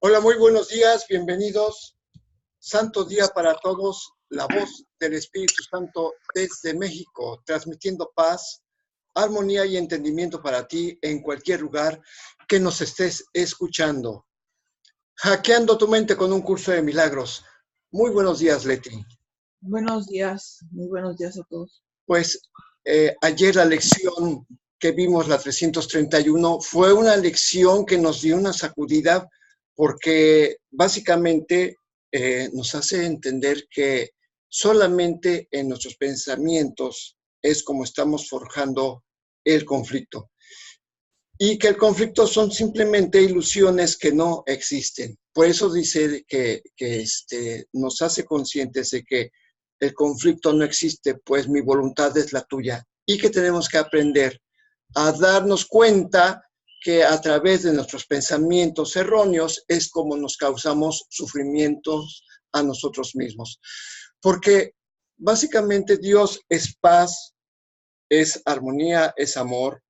Hola, muy buenos días, bienvenidos. Santo día para todos, la voz del Espíritu Santo desde México, transmitiendo paz, armonía y entendimiento para ti en cualquier lugar que nos estés escuchando. Hackeando tu mente con un curso de milagros. Muy buenos días, Leti. Buenos días, muy buenos días a todos. Pues ayer la lección que vimos, la 331, fue una lección que nos dio una sacudida porque básicamente nos hace entender que solamente en nuestros pensamientos es como estamos forjando el conflicto. Y que el conflicto son simplemente ilusiones que no existen. Por eso dice que nos hace conscientes de que el conflicto no existe, pues mi voluntad es la tuya. Y que tenemos que aprender a darnos cuenta que a través de nuestros pensamientos erróneos es como nos causamos sufrimientos a nosotros mismos. Porque básicamente Dios es paz, es armonía, es amor,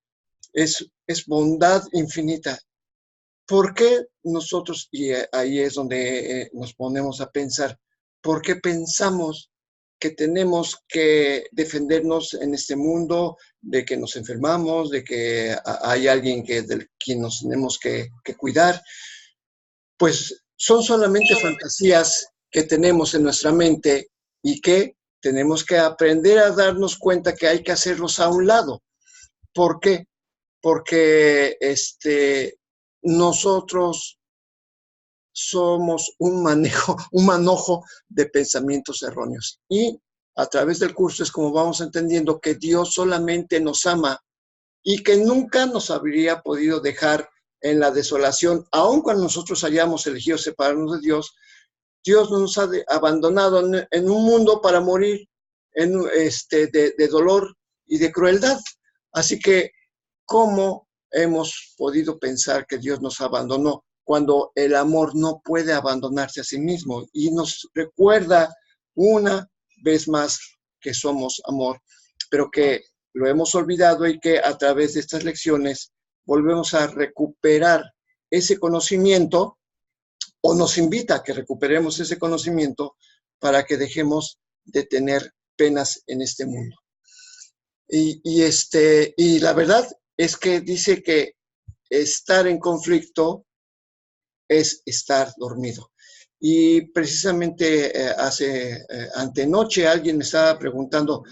es bondad infinita. ¿Por qué nosotros, y ahí es donde nos ponemos a pensar, por qué pensamos que tenemos que defendernos en este mundo, de que nos enfermamos, de que hay alguien del quien nos tenemos que cuidar? Pues son solamente fantasías que tenemos en nuestra mente y que tenemos que aprender a darnos cuenta que hay que hacerlos a un lado. ¿Por qué? Porque nosotros somos un manojo de pensamientos erróneos. Y a través del curso es como vamos entendiendo que Dios solamente nos ama y que nunca nos habría podido dejar en la desolación, aun cuando nosotros hayamos elegido separarnos de Dios. Dios no nos ha abandonado en un mundo para morir de dolor y de crueldad. Así que, ¿cómo hemos podido pensar que Dios nos abandonó cuando el amor no puede abandonarse a sí mismo? Y nos recuerda una vez más que somos amor, pero que lo hemos olvidado y que a través de estas lecciones volvemos a recuperar ese conocimiento, o nos invita a que recuperemos ese conocimiento para que dejemos de tener penas en este mundo. Y la verdad es que dice que estar en conflicto es estar dormido. Y precisamente antenoche alguien me estaba preguntando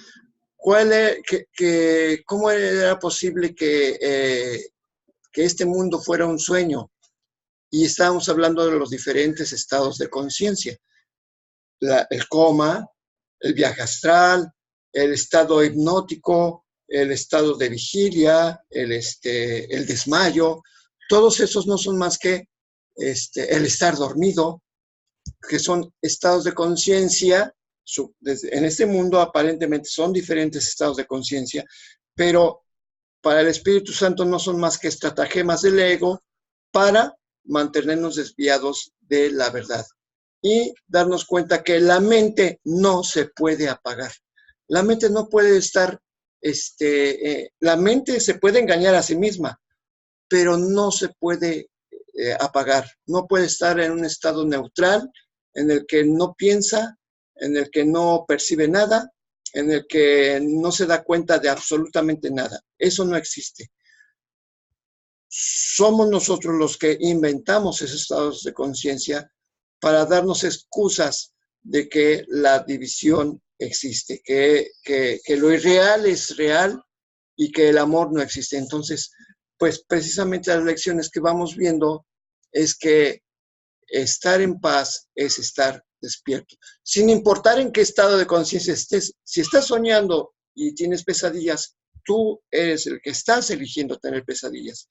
cómo era posible que este mundo fuera un sueño. Y estábamos hablando de los diferentes estados de conciencia. El coma, el viaje astral, el estado hipnótico, el estado de vigilia, el desmayo. Todos esos no son más que el estar dormido, que son estados de conciencia. En este mundo aparentemente son diferentes estados de conciencia, pero para el Espíritu Santo no son más que estratagemas del ego para mantenernos desviados de la verdad y darnos cuenta que la mente no se puede apagar. La mente no puede estar, la mente se puede engañar a sí misma, pero no se puede apagar. No puede estar en un estado neutral en el que no piensa, en el que no percibe nada, en el que no se da cuenta de absolutamente nada. Eso no existe. Somos nosotros los que inventamos esos estados de conciencia para darnos excusas de que la división existe, que lo irreal es real y que el amor no existe. Entonces, pues precisamente las lecciones que vamos viendo es que estar en paz es estar despierto. Sin importar en qué estado de conciencia estés, si estás soñando y tienes pesadillas, tú eres el que estás eligiendo tener pesadillas.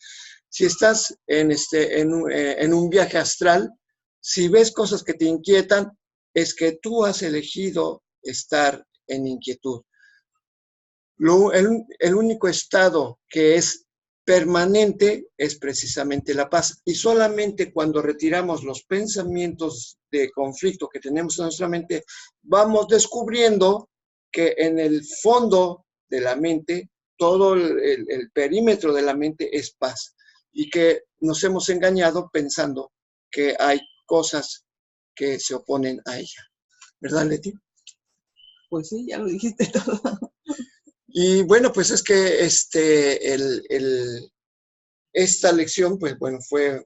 Si estás en un viaje astral, si ves cosas que te inquietan, es que tú has elegido estar en inquietud. El único estado que es permanente es precisamente la paz. Y solamente cuando retiramos los pensamientos de conflicto que tenemos en nuestra mente, vamos descubriendo que en el fondo de la mente, todo el perímetro de la mente es paz. Y que nos hemos engañado pensando que hay cosas que se oponen a ella. ¿Verdad, Leti? Pues sí, ya lo dijiste todo. Y bueno, pues es que esta lección, pues bueno, fue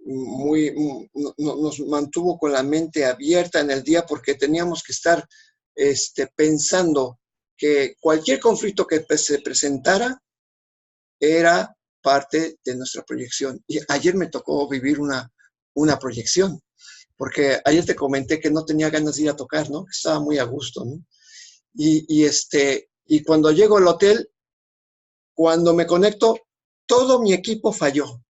muy, nos mantuvo con la mente abierta en el día porque teníamos que estar pensando que cualquier conflicto que se presentara era parte de nuestra proyección. Y ayer me tocó vivir una proyección, porque ayer te comenté que no tenía ganas de ir a tocar, ¿no? Que estaba muy a gusto, ¿no? Y cuando llego al hotel, cuando me conecto, todo mi equipo falló.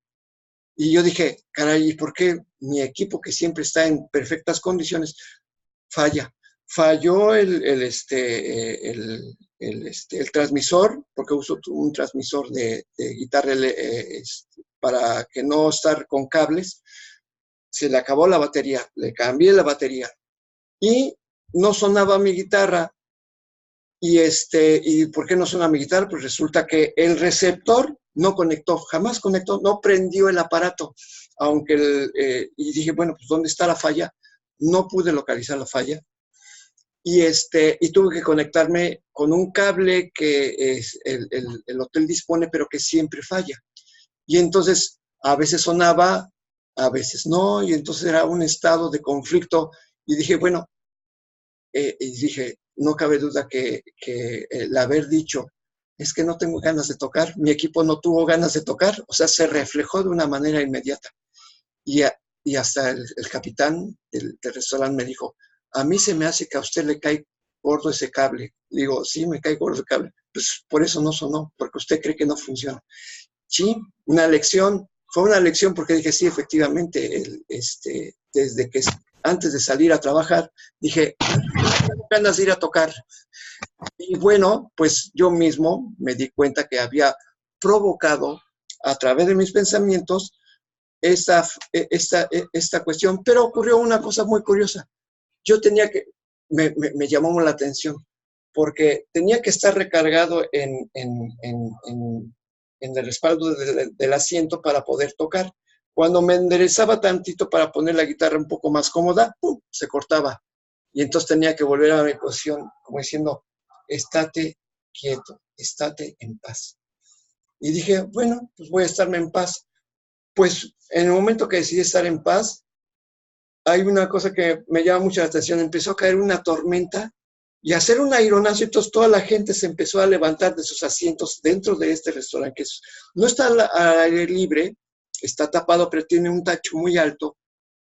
Y yo dije, caray, ¿y por qué mi equipo, que siempre está en perfectas condiciones, falla? Falló el transmisor, porque uso un transmisor de guitarra para que no estar con cables. Se le acabó la batería, le cambié la batería y no sonaba mi guitarra. ¿Y por qué no suena mi guitarra? Pues resulta que el receptor no conectó, jamás conectó, no prendió el aparato. Y dije, bueno, pues ¿dónde está la falla? No pude localizar la falla. Y tuve que conectarme con un cable que el hotel dispone, pero que siempre falla. Y entonces, a veces sonaba, a veces no, y entonces era un estado de conflicto. Y dije, bueno, no cabe duda que el haber dicho, es que no tengo ganas de tocar, mi equipo no tuvo ganas de tocar, o sea, se reflejó de una manera inmediata. Y, y hasta el capitán del restaurante me dijo, a mí se me hace que a usted le cae gordo ese cable. Digo, sí, me cae gordo el cable. Pues por eso no sonó, porque usted cree que no funciona. Sí, una lección, fue una lección porque dije, sí, efectivamente, desde que antes de salir a trabajar, dije, tengo ganas de ir a tocar. Y bueno, pues yo mismo me di cuenta que había provocado a través de mis pensamientos esta cuestión, pero ocurrió una cosa muy curiosa. Yo tenía que, me llamó la atención, porque tenía que estar recargado en el respaldo del asiento para poder tocar. Cuando me enderezaba tantito para poner la guitarra un poco más cómoda, ¡pum!, se cortaba. Y entonces tenía que volver a mi posición, como diciendo, estate quieto, estate en paz. Y dije, bueno, pues voy a estarme en paz. Pues en el momento que decidí estar en paz, hay una cosa que me llama mucho la atención. Empezó a caer una tormenta y a hacer un aironazo, entonces toda la gente se empezó a levantar de sus asientos dentro de este restaurante, que no está al aire libre, está tapado, pero tiene un tacho muy alto,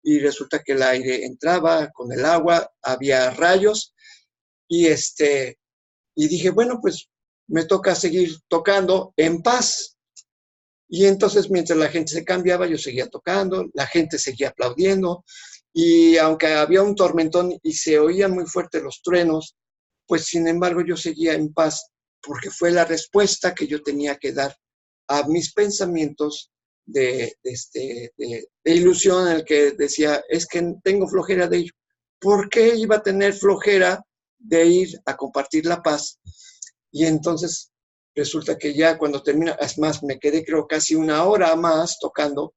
y resulta que el aire entraba con el agua, había rayos, y dije, bueno, pues me toca seguir tocando en paz. Y entonces, mientras la gente se cambiaba, yo seguía tocando, la gente seguía aplaudiendo, y aunque había un tormentón y se oían muy fuertes los truenos, pues sin embargo yo seguía en paz, porque fue la respuesta que yo tenía que dar a mis pensamientos de ilusión, en el que decía, es que tengo flojera de ir. ¿Por qué iba a tener flojera de ir a compartir la paz? Y entonces resulta que ya cuando termina, es más, me quedé creo casi una hora más tocando,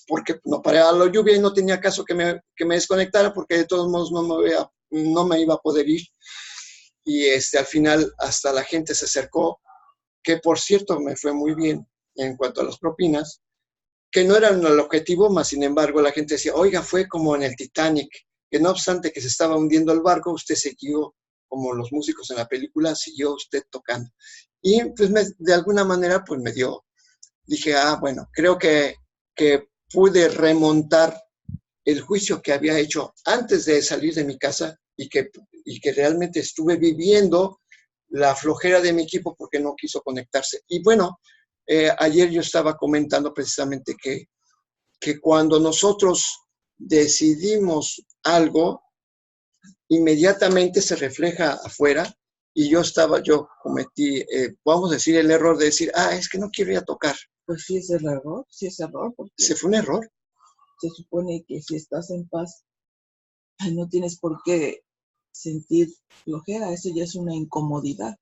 porque no paraba la lluvia y no tenía caso que me desconectara, porque de todos modos no me iba a poder ir. Y al final hasta la gente se acercó, que por cierto me fue muy bien en cuanto a las propinas, que no eran el objetivo, más sin embargo la gente decía, oiga, fue como en el Titanic, que no obstante que se estaba hundiendo el barco, usted siguió, como los músicos en la película, siguió usted tocando. Y pues de alguna manera pues dije, bueno, creo que pude remontar el juicio que había hecho antes de salir de mi casa, y que realmente estuve viviendo la flojera de mi equipo porque no quiso conectarse. Y bueno, ayer yo estaba comentando precisamente que cuando nosotros decidimos algo, inmediatamente se refleja afuera, y yo cometí, vamos a decir, el error de decir, es que no quiero ir a tocar. Pues sí es error, porque se fue un error. Se supone que si estás en paz, no tienes por qué sentir flojera, eso ya es una incomodidad.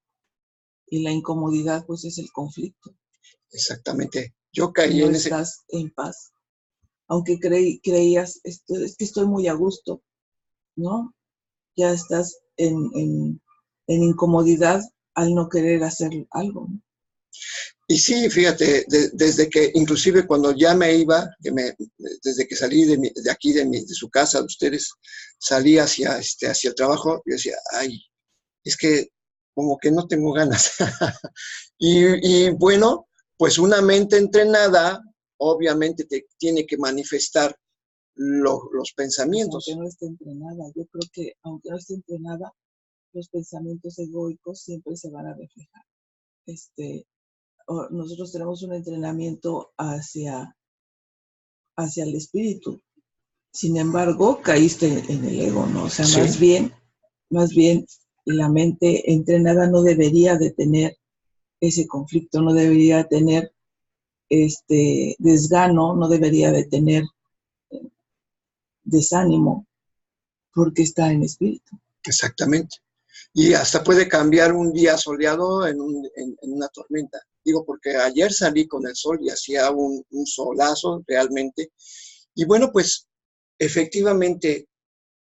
Y la incomodidad, pues, es el conflicto. Exactamente. Yo caí no en estás en paz. aunque creías, es que estoy muy a gusto, ¿no? Ya estás en incomodidad al no querer hacer algo, ¿no? Y sí, fíjate, desde que, inclusive cuando ya me iba, desde que salí de aquí, de su casa, de ustedes, salí hacia el trabajo, yo decía, ay, es que como que no tengo ganas. y bueno, pues una mente entrenada, obviamente te tiene que manifestar los Pues pensamientos. aunque no esté entrenada, yo creo que aunque no esté entrenada, los pensamientos egoicos siempre se van a reflejar. Nosotros tenemos un entrenamiento hacia el espíritu. Sin embargo, caíste en el ego, ¿no? O sea, Sí, más bien la mente entrenada no debería de tener ese conflicto, no debería tener desgano, no debería de tener desánimo, porque está en espíritu. exactamente. Y hasta puede cambiar un día soleado en una tormenta. Digo, porque ayer salí con el sol y hacía un solazo realmente. Y bueno, pues efectivamente,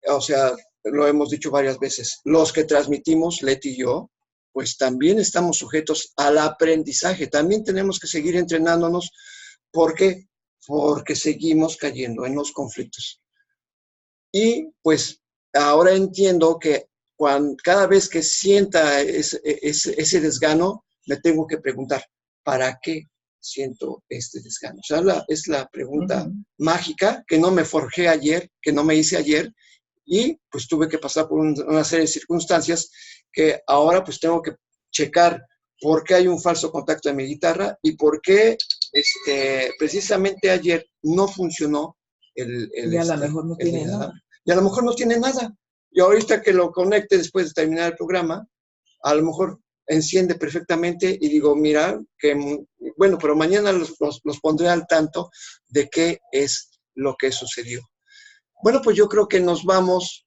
o sea, lo hemos dicho varias veces, los que transmitimos, Leti y yo, pues también estamos sujetos al aprendizaje. También tenemos que seguir entrenándonos. ¿Por qué? Porque seguimos cayendo en los conflictos. Y pues ahora entiendo que cada vez que sienta ese desgano, me tengo que preguntar, ¿para qué siento este desgano? O sea, es la pregunta mágica que no me forjé ayer, que no me hice ayer, y pues tuve que pasar por una serie de circunstancias que ahora pues tengo que checar por qué hay un falso contacto de mi guitarra y por qué precisamente ayer no funcionó Y a lo mejor no tiene nada. y a lo mejor no tiene nada. Y ahorita que lo conecte después de terminar el programa, a lo mejor enciende perfectamente y digo, mira, bueno, pero mañana los pondré al tanto de qué es lo que sucedió. Bueno, pues yo creo que nos vamos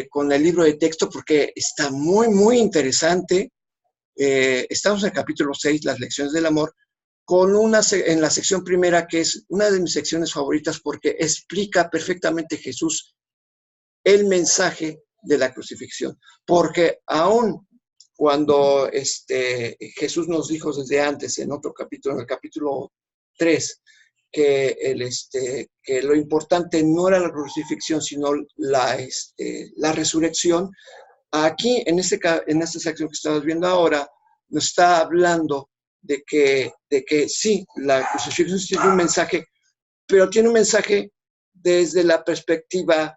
con el libro de texto porque está muy, muy interesante. Estamos en el capítulo 6, las lecciones del amor, en la sección primera, que es una de mis secciones favoritas porque explica perfectamente Jesús el mensaje de la crucifixión. Porque aún cuando Jesús nos dijo desde antes, en otro capítulo, en el capítulo 3, que lo importante no era la crucifixión, sino la resurrección, aquí en esta sección que estamos viendo ahora, nos está hablando de que sí, la crucifixión tiene un mensaje, pero tiene un mensaje desde la perspectiva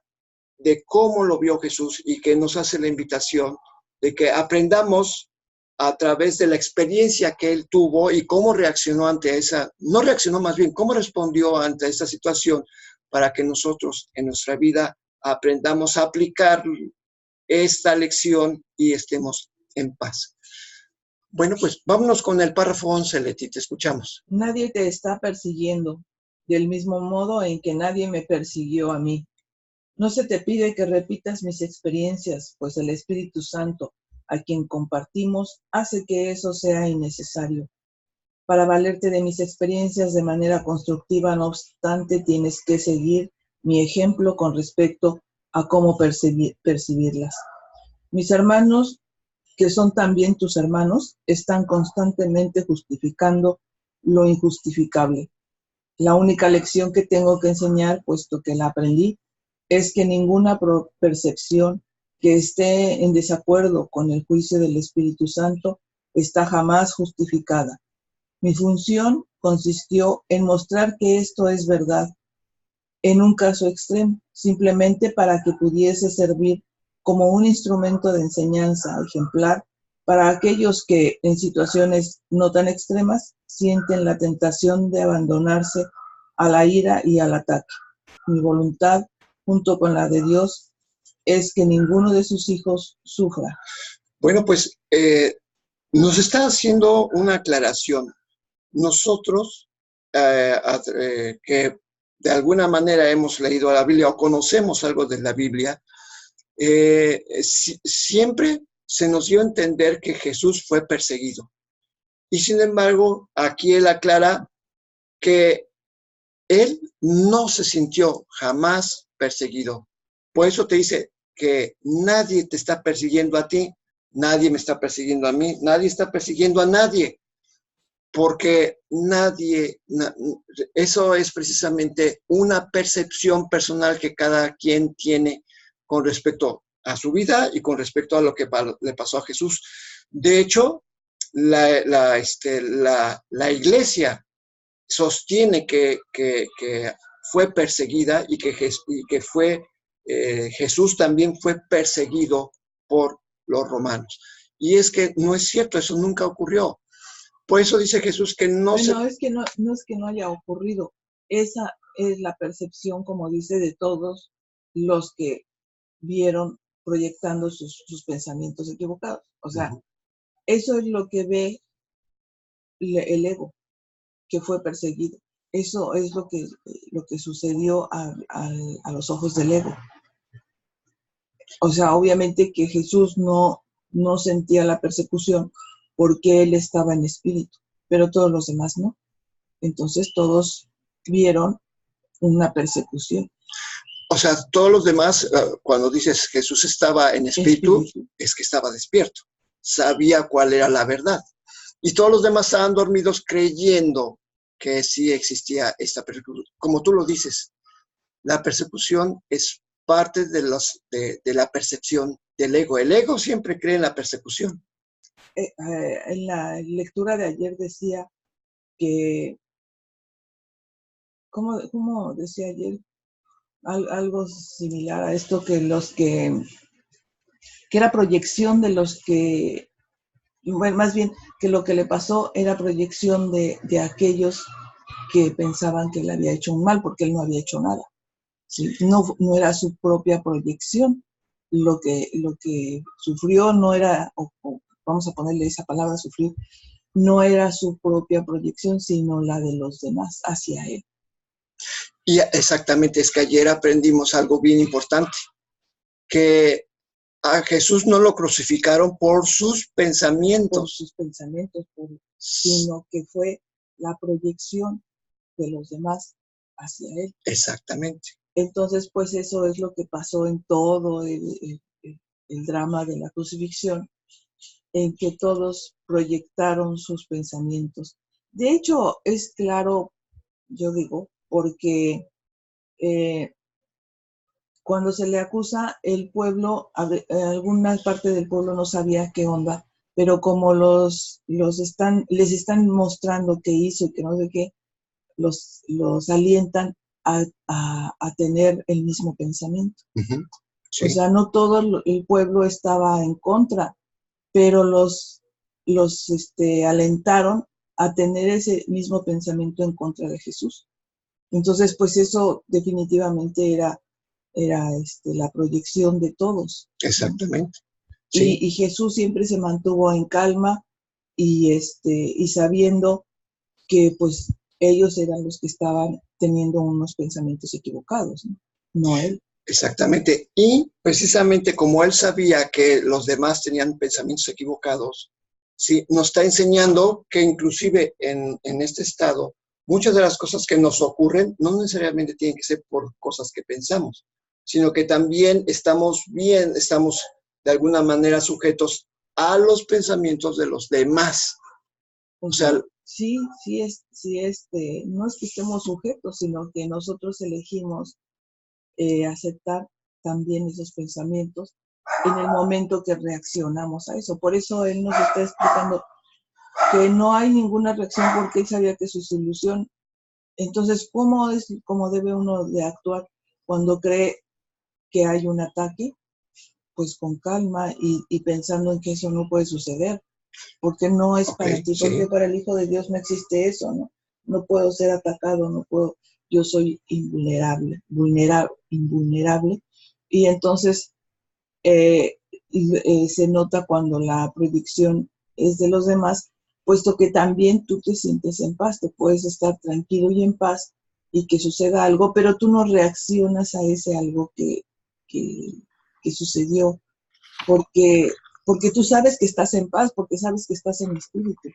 de cómo lo vio Jesús y que nos hace la invitación de que aprendamos a través de la experiencia que él tuvo y cómo reaccionó ante no reaccionó más bien, cómo respondió ante esta situación para que nosotros en nuestra vida aprendamos a aplicar esta lección y estemos en paz. Bueno, pues vámonos con el párrafo 11, Leti, te escuchamos. Nadie te está persiguiendo, del mismo modo en que nadie me persiguió a mí. No se te pide que repitas mis experiencias, pues el Espíritu Santo, a quien compartimos, hace que eso sea innecesario. Para valerte de mis experiencias de manera constructiva, no obstante, tienes que seguir mi ejemplo con respecto a cómo percibirlas. Mis hermanos, que son también tus hermanos, están constantemente justificando lo injustificable. La única lección que tengo que enseñar, puesto que la aprendí, es que ninguna percepción que esté en desacuerdo con el juicio del Espíritu Santo está jamás justificada. Mi función consistió en mostrar que esto es verdad en un caso extremo, simplemente para que pudiese servir como un instrumento de enseñanza ejemplar para aquellos que en situaciones no tan extremas sienten la tentación de abandonarse a la ira y al ataque. Mi voluntad, junto con la de Dios, es que ninguno de sus hijos sufra. Bueno, pues nos está haciendo una aclaración. Nosotros, que de alguna manera hemos leído la Biblia o conocemos algo de la Biblia, siempre se nos dio a entender que Jesús fue perseguido. Y sin embargo, aquí él aclara que él no se sintió jamás perseguido. Por eso te dice que nadie te está persiguiendo a ti, nadie me está persiguiendo a mí, nadie está persiguiendo a nadie, porque eso es precisamente una percepción personal que cada quien tiene con respecto a su vida y con respecto a lo que le pasó a Jesús. De hecho, la iglesia sostiene que fue perseguida y que Jesús también fue perseguido por los romanos. Y es que no es cierto, eso nunca ocurrió. Por eso dice Jesús que no es que no es que no haya ocurrido. Esa es la percepción, como dice, de todos los que vieron proyectando sus pensamientos equivocados. O sea, eso es lo que ve el ego, que fue perseguido. Eso es lo que sucedió a los ojos del ego. O sea, obviamente que Jesús no sentía la persecución porque él estaba en espíritu, pero todos los demás no. Entonces todos vieron una persecución. O sea, todos los demás, cuando dices Jesús estaba en espíritu, es que estaba despierto, sabía cuál era la verdad. Y todos los demás estaban dormidos creyendo que sí existía esta persecución. Como tú lo dices, la persecución es parte de la percepción del ego. El ego siempre cree en la persecución. En la lectura de ayer decía que, ¿cómo decía ayer? Algo similar a esto, que era proyección de los que, bueno, más bien que lo que le pasó era proyección de aquellos que pensaban que él había hecho un mal, porque él no había hecho nada. ¿Sí? No era su propia proyección. Lo que sufrió no era, o vamos a ponerle esa palabra, sufrir, no era su propia proyección, sino la de los demás hacia él. Y exactamente, es que ayer aprendimos algo bien importante, que a Jesús no lo crucificaron por sus pensamientos. Por sus pensamientos, sino que fue la proyección de los demás hacia él. Exactamente. Entonces, pues eso es lo que pasó en todo el drama de la crucifixión, en que todos proyectaron sus pensamientos. De hecho, es claro, yo digo, porque cuando se le acusa, el pueblo, alguna parte del pueblo no sabía qué onda, pero como les están mostrando qué hizo y que no sé qué, los alientan a tener el mismo pensamiento. Sí. O sea, no todo el pueblo estaba en contra, pero los alentaron a tener ese mismo pensamiento en contra de Jesús. Entonces, pues eso definitivamente era la proyección de todos. Exactamente. Sí. Y Jesús siempre se mantuvo en calma y sabiendo que pues ellos eran los que estaban teniendo unos pensamientos equivocados, no él. Exactamente. Y precisamente como él sabía que los demás tenían pensamientos equivocados, sí, nos está enseñando que inclusive en este estado, muchas de las cosas que nos ocurren no necesariamente tienen que ser por cosas que pensamos, sino que también estamos de alguna manera sujetos a los pensamientos de los demás. O sea, sí, no es que estemos sujetos, sino que nosotros elegimos aceptar también esos pensamientos en el momento que reaccionamos a eso. Por eso él nos está explicando que no hay ninguna reacción porque él sabía que eso es ilusión. Entonces, ¿cómo debe uno de actuar cuando cree que hay un ataque? Pues con calma y pensando en que eso no puede suceder, porque no es para ti, porque para el Hijo de Dios no existe eso, ¿no? No puedo ser atacado, no puedo, yo soy invulnerable, y entonces se nota cuando la proyección es de los demás, puesto que también tú te sientes en paz, te puedes estar tranquilo y en paz y que suceda algo, pero tú no reaccionas a ese algo que sucedió, porque tú sabes que estás en paz, porque sabes que estás en espíritu.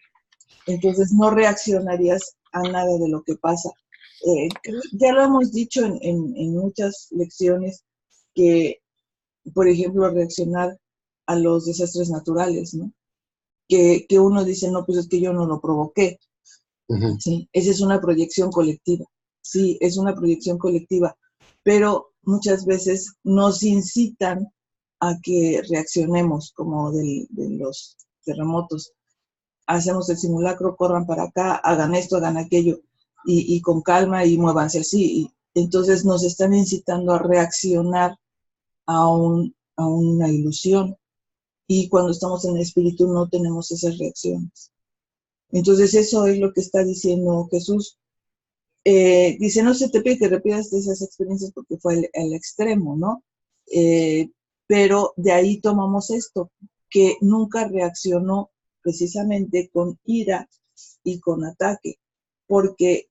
Entonces no reaccionarías a nada de lo que pasa Ya lo hemos dicho en muchas lecciones que, por ejemplo, reaccionar a los desastres naturales, ¿no? Que uno dice, no, pues es que yo no lo provoqué. Sí, esa es una proyección colectiva. Sí, es una proyección colectiva, pero muchas veces nos incitan a que reaccionemos, como de los terremotos. Hacemos el simulacro, corran para acá, hagan esto, hagan aquello, y con calma y muévanse así. Y entonces nos están incitando a reaccionar a una ilusión. Y cuando estamos en el espíritu no tenemos esas reacciones. Entonces eso es lo que está diciendo Jesús. Dice, no se te pide que repitas de esas experiencias porque fue el extremo, ¿no? Pero de ahí tomamos esto, que nunca reaccionó precisamente con ira y con ataque, porque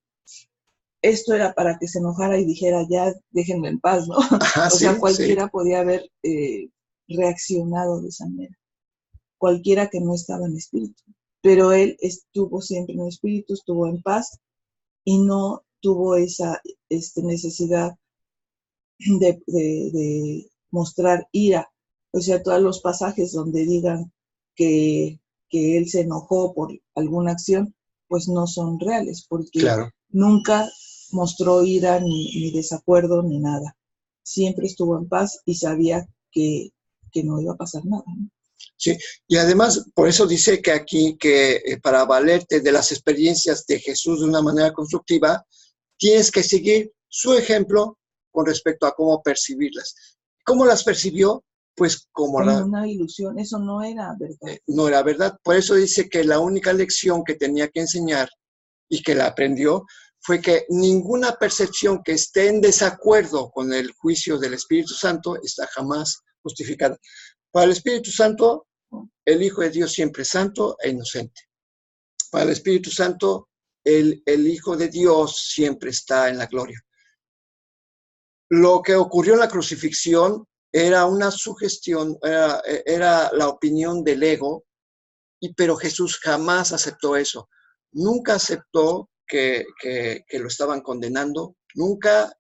esto era para que se enojara y dijera, ya déjenme en paz, ¿no? Ajá, O sea, sí, sí. cualquiera podía haber reaccionado de esa manera, cualquiera que no estaba en espíritu. Pero él estuvo siempre en espíritu, estuvo en paz y no tuvo esa necesidad de mostrar ira. O sea, todos los pasajes donde digan que, que él se enojó por alguna acción, pues no son reales, porque Claro. nunca mostró ira ni desacuerdo ni nada. Siempre estuvo en paz y sabía que no iba a pasar nada, ¿no? Sí, y además, por eso dice que aquí, que para valerte de las experiencias de Jesús de una manera constructiva, tienes que seguir su ejemplo con respecto a cómo percibirlas. ¿Cómo las percibió? Pues como Como una ilusión, eso no era verdad. no era verdad. Por eso dice que la única lección que tenía que enseñar y que la aprendió fue que ninguna percepción que esté en desacuerdo con el juicio del Espíritu Santo está jamás justificada. Para el Espíritu Santo, el Hijo de Dios siempre es santo e inocente. Para el Espíritu Santo, el Hijo de Dios siempre está en la gloria. Lo que ocurrió en la crucifixión era una sugestión, era la opinión del ego, pero Jesús jamás aceptó eso. Nunca aceptó que lo estaban condenando, nunca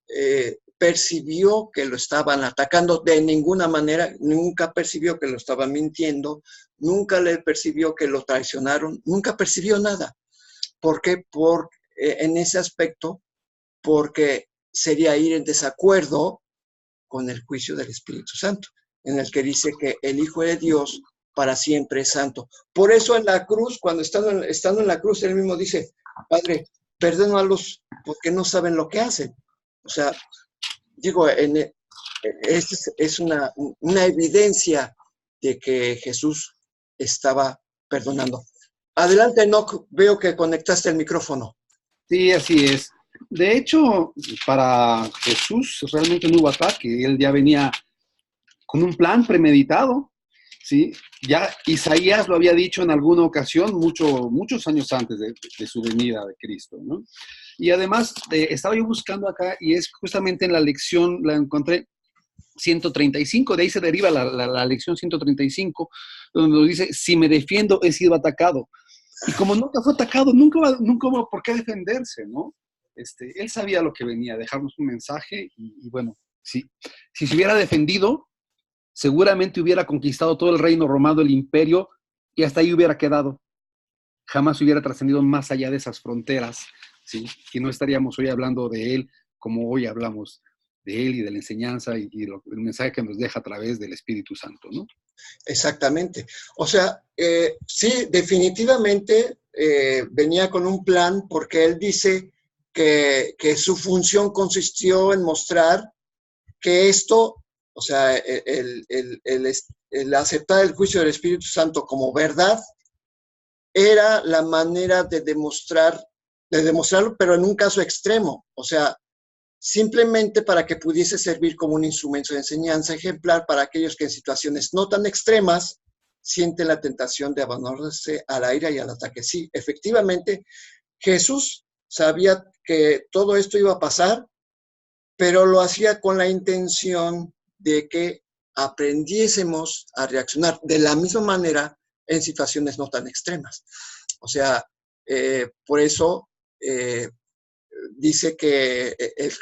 percibió que lo estaban atacando de ninguna manera, nunca percibió que lo estaban mintiendo, nunca le percibió que lo traicionaron, nunca percibió nada. ¿Por qué? En ese aspecto, porque sería ir en desacuerdo con el juicio del Espíritu Santo, en el que dice que el Hijo de Dios para siempre es santo. Por eso en la cruz, cuando estando en la cruz, él mismo dice, Padre, perdónalos porque no saben lo que hacen. O sea, digo, es una evidencia de que Jesús estaba perdonando. Adelante, Enoch, veo que conectaste el micrófono. Sí, así es. De hecho, para Jesús realmente no hubo ataque. Él ya venía con un plan premeditado, ¿sí? Ya Isaías lo había dicho en alguna ocasión, muchos años antes de su venida de Cristo, ¿no? Y además, estaba yo buscando acá, y es justamente en la lección, la encontré, 135, de ahí se deriva la lección 135, donde nos dice, si me defiendo, he sido atacado. Y como nunca fue atacado, nunca hubo por qué defenderse, ¿no? Él sabía lo que venía, dejarnos un mensaje, y bueno, si se hubiera defendido, seguramente hubiera conquistado todo el reino romano, el imperio, y hasta ahí hubiera quedado. Jamás hubiera trascendido más allá de esas fronteras, ¿sí? Y no estaríamos hoy hablando de él como hoy hablamos de él y de la enseñanza y el mensaje que nos deja a través del Espíritu Santo, ¿no? Exactamente. O sea, sí, definitivamente venía con un plan porque él dice que su función consistió en mostrar que esto, o sea, el aceptar el juicio del Espíritu Santo como verdad, era la manera de demostrarlo, pero en un caso extremo, o sea, simplemente para que pudiese servir como un instrumento de enseñanza ejemplar para aquellos que en situaciones no tan extremas sienten la tentación de abandonarse a la ira y al ataque. Sí, efectivamente, Jesús sabía que todo esto iba a pasar, pero lo hacía con la intención de que aprendiésemos a reaccionar de la misma manera en situaciones no tan extremas. O sea, por eso dice que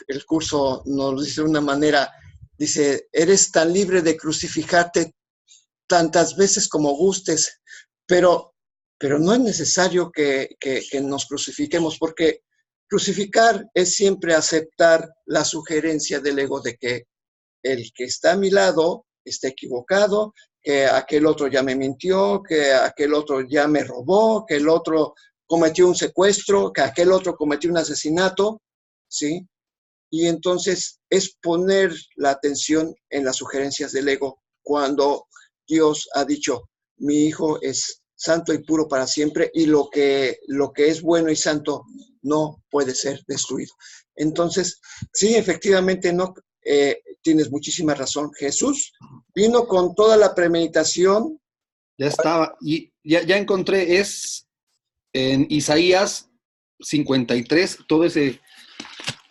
el curso nos dice de una manera, dice, eres tan libre de crucificarte tantas veces como gustes, pero no es necesario que nos crucifiquemos, porque crucificar es siempre aceptar la sugerencia del ego de que el que está a mi lado está equivocado, que aquel otro ya me mintió, que aquel otro ya me robó, que el otro cometió un secuestro, que aquel otro cometió un asesinato, ¿sí? Y entonces es poner la atención en las sugerencias del ego cuando Dios ha dicho, mi hijo es santo y puro para siempre y lo que es bueno y santo no puede ser destruido. Entonces, sí, efectivamente, no, tienes muchísima razón. Jesús vino con toda la premeditación. Ya estaba, y ya encontré, es en Isaías 53, todo ese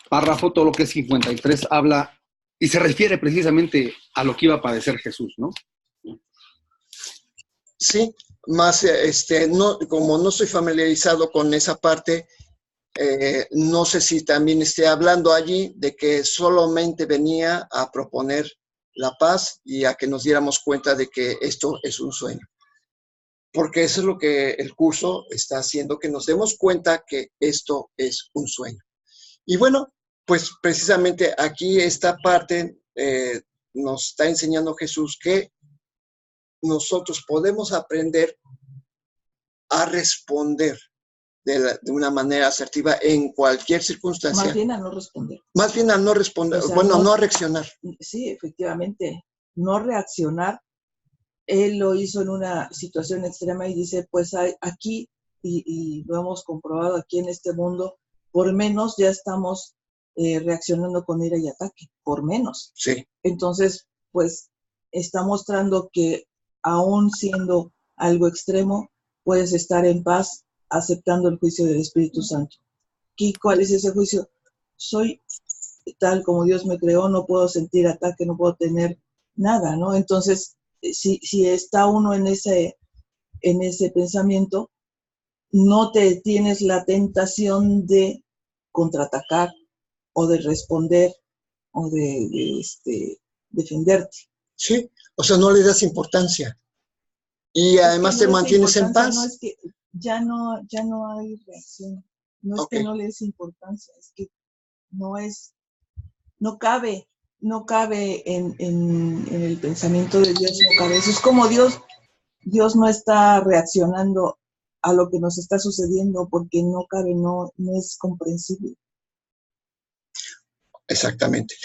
párrafo, todo lo que es 53, habla y se refiere precisamente a lo que iba a padecer Jesús, ¿no? Sí, más no, como no estoy familiarizado con esa parte, no sé si también esté hablando allí de que solamente venía a proponer la paz y a que nos diéramos cuenta de que esto es un sueño. Porque eso es lo que el curso está haciendo, que nos demos cuenta que esto es un sueño. Y bueno, pues precisamente aquí esta parte nos está enseñando Jesús que nosotros podemos aprender a responder de una manera asertiva en cualquier circunstancia. Más bien a no responder. Más bien a no responder, o sea, bueno, no a reaccionar. Sí, efectivamente, no reaccionar. Él lo hizo en una situación extrema y dice, pues aquí, y lo hemos comprobado aquí en este mundo, por menos ya estamos reaccionando con ira y ataque, por menos. Sí. Entonces, pues está mostrando que aún siendo algo extremo, puedes estar en paz aceptando el juicio del Espíritu Santo. ¿Y cuál es ese juicio? Soy tal como Dios me creó, no puedo sentir ataque, no puedo tener nada, ¿no? Entonces, si está uno en ese pensamiento, no te tienes la tentación de contraatacar o de responder o de defenderte. Sí, o sea, no le das importancia. Y además te mantienes en paz. No es que ya no hay reacción. No es que no le des importancia, es que no cabe en el pensamiento de Dios, no cabe. Eso es como Dios no está reaccionando a lo que nos está sucediendo porque no cabe, no es comprensible. Exactamente.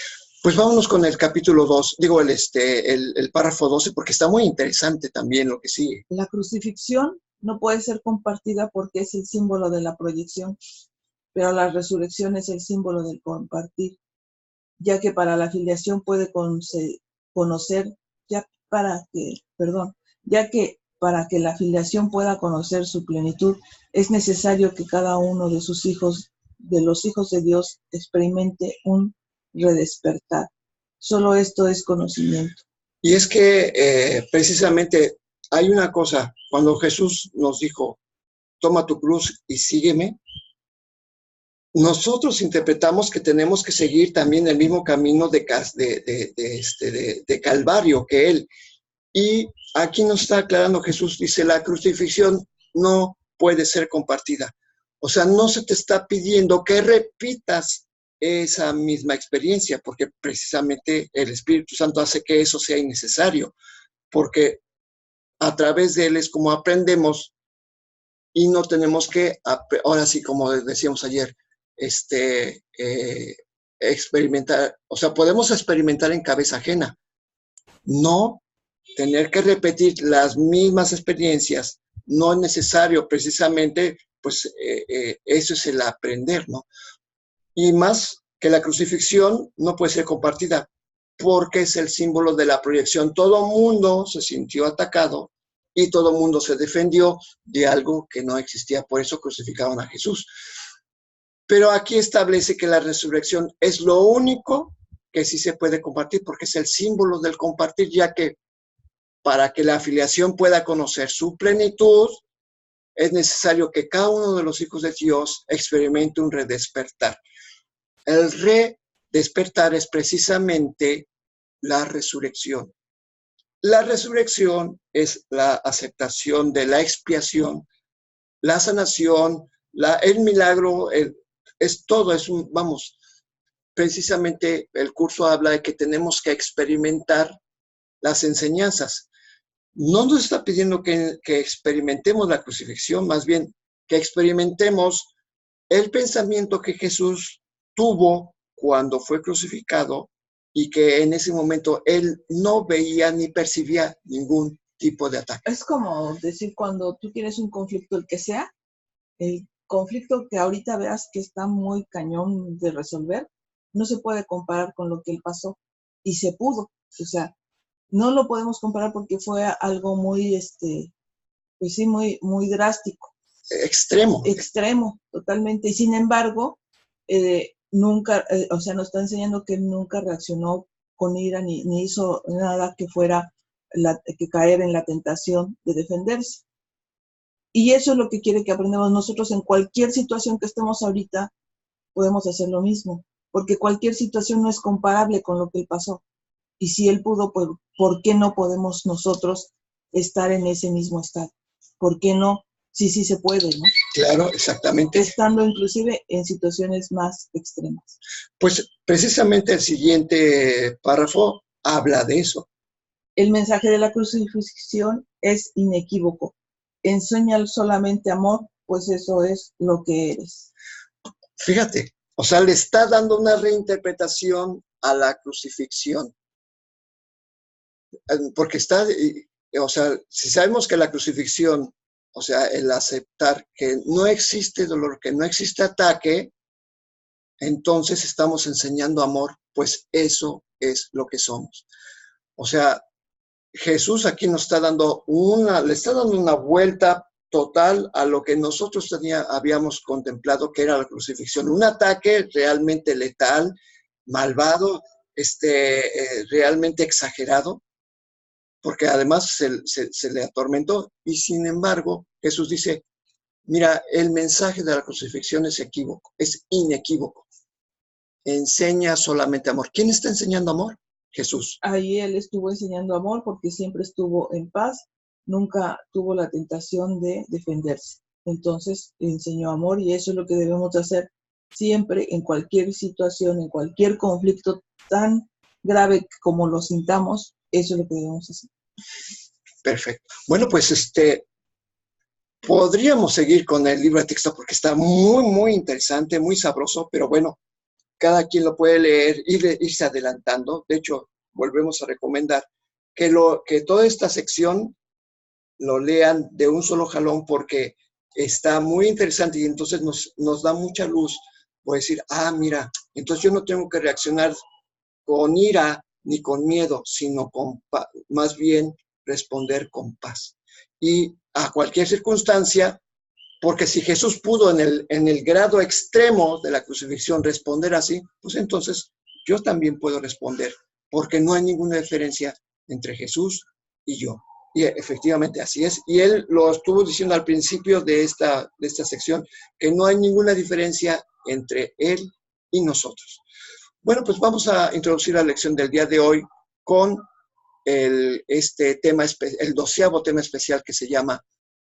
Pues vámonos con el capítulo 2, digo el párrafo 12, porque está muy interesante también lo que sigue. La crucifixión no puede ser compartida porque es el símbolo de la proyección, pero la resurrección es el símbolo del compartir, ya que para la filiación puede conocer, para que la filiación pueda conocer su plenitud, es necesario que cada uno de los hijos de Dios, experimente un redespertar. Solo esto es conocimiento. Y es que precisamente hay una cosa, cuando Jesús nos dijo, toma tu cruz y sígueme, nosotros interpretamos que tenemos que seguir también el mismo camino de Calvario que Él. Y aquí nos está aclarando Jesús, dice, la crucifixión no puede ser compartida. O sea, no se te está pidiendo que repitas esa misma experiencia, porque precisamente el Espíritu Santo hace que eso sea innecesario, porque a través de Él es como aprendemos y no tenemos que, ahora sí, como decíamos ayer, experimentar, o sea, podemos experimentar en cabeza ajena, no tener que repetir las mismas experiencias, no es necesario, precisamente, pues eso es el aprender, ¿no? Y más que la crucifixión no puede ser compartida, porque es el símbolo de la proyección. Todo mundo se sintió atacado y todo mundo se defendió de algo que no existía, por eso crucificaron a Jesús. Pero aquí establece que la resurrección es lo único que sí se puede compartir, porque es el símbolo del compartir, ya que para que la afiliación pueda conocer su plenitud, es necesario que cada uno de los hijos de Dios experimente un redespertar. El redespertar es precisamente la resurrección. La resurrección es la aceptación de la expiación, la sanación, el milagro, es todo, vamos, precisamente el curso habla de que tenemos que experimentar las enseñanzas. No nos está pidiendo que experimentemos la crucifixión, más bien que experimentemos el pensamiento que Jesús tuvo cuando fue crucificado y que en ese momento él no veía ni percibía ningún tipo de ataque. Es como decir, cuando tú tienes un conflicto, el que sea, el conflicto que ahorita veas que está muy cañón de resolver, no se puede comparar con lo que él pasó. Y se pudo. O sea, no lo podemos comparar porque fue algo muy, pues sí, muy, muy drástico. Extremo. Extremo, totalmente. Y sin embargo, nunca, o sea, nos está enseñando que él nunca reaccionó con ira ni hizo nada que fuera que caer en la tentación de defenderse. Y eso es lo que quiere que aprendamos nosotros en cualquier situación que estemos ahorita, podemos hacer lo mismo, porque cualquier situación no es comparable con lo que él pasó. Y si él pudo, pues, ¿por qué no podemos nosotros estar en ese mismo estado? ¿Por qué no? Sí se puede, ¿no? Claro, exactamente. Estando inclusive en situaciones más extremas. Pues precisamente el siguiente párrafo habla de eso. El mensaje de la crucifixión es inequívoco. Enseña solamente amor, pues eso es lo que eres. Fíjate, o sea, le está dando una reinterpretación a la crucifixión. Porque o sea, si sabemos que la crucifixión, o sea, el aceptar que no existe dolor, que no existe ataque, entonces estamos enseñando amor, pues eso es lo que somos. O sea, Jesús aquí nos está dando le está dando una vuelta total a lo que nosotros habíamos contemplado que era la crucifixión. Un ataque realmente letal, malvado, realmente exagerado, porque además se le atormentó. Y sin embargo, Jesús dice, mira, el mensaje de la crucifixión es inequívoco. Enseña solamente amor. ¿Quién está enseñando amor? Jesús. Ahí él estuvo enseñando amor porque siempre estuvo en paz, nunca tuvo la tentación de defenderse. Entonces enseñó amor y eso es lo que debemos hacer siempre en cualquier situación, en cualquier conflicto tan grave como lo sintamos, eso es lo que debemos hacer. Perfecto. Bueno, pues podríamos seguir con el libro de texto porque está muy, muy interesante, muy sabroso, pero bueno, cada quien lo puede leer y irse adelantando. De hecho, volvemos a recomendar que toda esta sección lo lean de un solo jalón porque está muy interesante y entonces nos da mucha luz. Puede decir, mira, entonces yo no tengo que reaccionar con ira ni con miedo, sino más bien responder con paz. Y a cualquier circunstancia, porque si Jesús pudo en el grado extremo de la crucifixión responder así, pues entonces yo también puedo responder, porque no hay ninguna diferencia entre Jesús y yo. Y efectivamente así es. Y él lo estuvo diciendo al principio de esta sección, que no hay ninguna diferencia entre él y nosotros. Bueno, pues vamos a introducir la lección del día de hoy con el 12º tema especial que se llama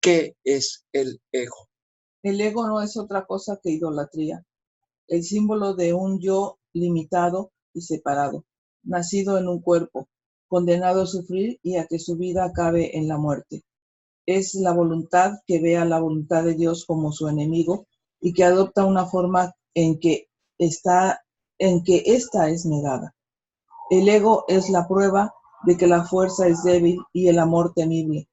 ¿qué es el ego? El ego no es otra cosa que idolatría, el símbolo de un yo limitado y separado, nacido en un cuerpo, condenado a sufrir y a que su vida acabe en la muerte. Es la voluntad que ve a la voluntad de Dios como su enemigo y que adopta una forma en que esta es negada. El ego es la prueba de que la fuerza es débil y el amor temible.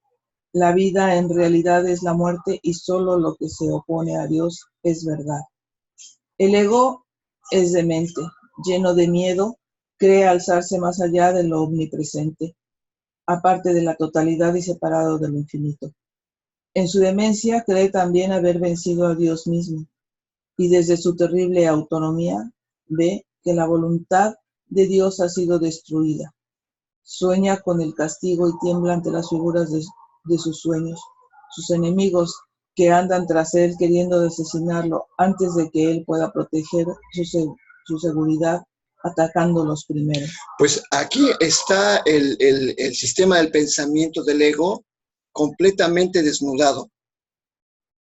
La vida en realidad es la muerte y solo lo que se opone a Dios es verdad. El ego es demente, lleno de miedo, cree alzarse más allá de lo omnipresente, aparte de la totalidad y separado del infinito. En su demencia cree también haber vencido a Dios mismo, y desde su terrible autonomía ve que la voluntad de Dios ha sido destruida. Sueña con el castigo y tiembla ante las figuras de sus sueños. Sus enemigos, que andan tras él queriendo asesinarlo antes de que él pueda proteger su seguridad, atacándolos primero. Pues aquí está el sistema del pensamiento del ego completamente desnudado.